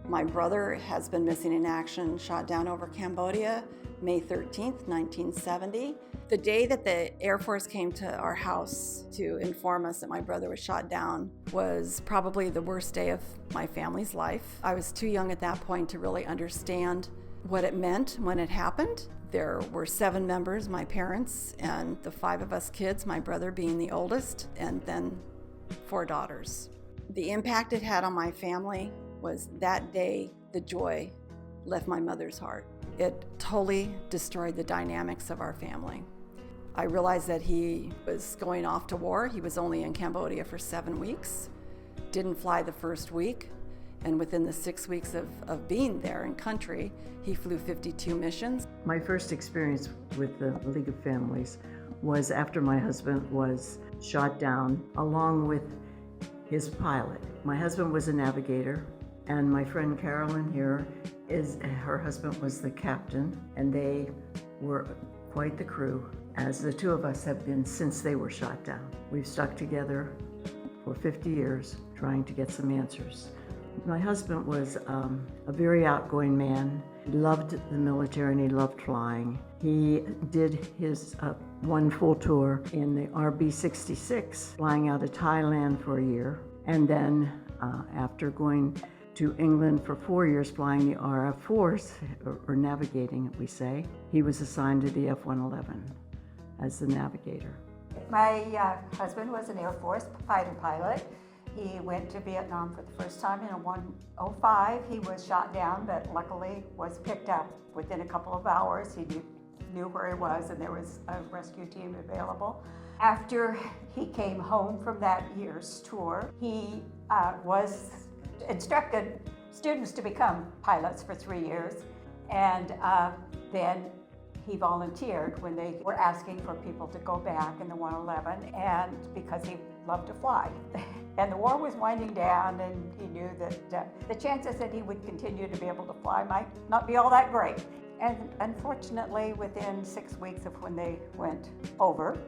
My brother has been missing in action, shot down over Cambodia, May 13th, 1970. The day that the Air Force came to our house to inform us that my brother was shot down was probably the worst day of my family's life. I was too young at that point to really understand what it meant when it happened. There were 7 members, my parents, and the 5 of us kids, my brother being the oldest, and then 4 daughters. The impact it had on my family was that day the joy left my mother's heart. It totally destroyed the dynamics of our family. I realized that he was going off to war. He was only in Cambodia for 7 weeks, didn't fly the first week, and within the 6 weeks of being there in country, he flew 52 missions. My first experience with the League of Families was after my husband was shot down along with his pilot. My husband was a navigator, and my friend Carolyn here her husband was the captain, and they were quite the crew, as the 2 of us have been since they were shot down. We've stuck together for 50 years trying to get some answers. My husband was a very outgoing man. He loved the military and he loved flying. He did his one full tour in the RB-66, flying out of Thailand for a year. And then after going to England for 4 years, flying the RF-4s, or navigating, we say, he was assigned to the F-111 as the navigator. My husband was an Air Force fighter pilot. He went to Vietnam for the first time in 1905. He was shot down, but luckily was picked up within a couple of hours. He knew where he was, and there was a rescue team available. After he came home from that year's tour, he instructed students to become pilots for 3 years, and then he volunteered when they were asking for people to go back in the 111, and because he loved to fly. And the war was winding down, and he knew that the chances that he would continue to be able to fly might not be all that great. And unfortunately, within 6 weeks of when they went over,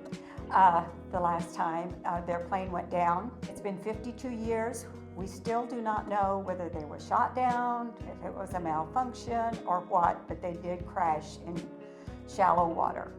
the last time, their plane went down. It's been 52 years. We still do not know whether they were shot down, if it was a malfunction or what, but they did crash in shallow water.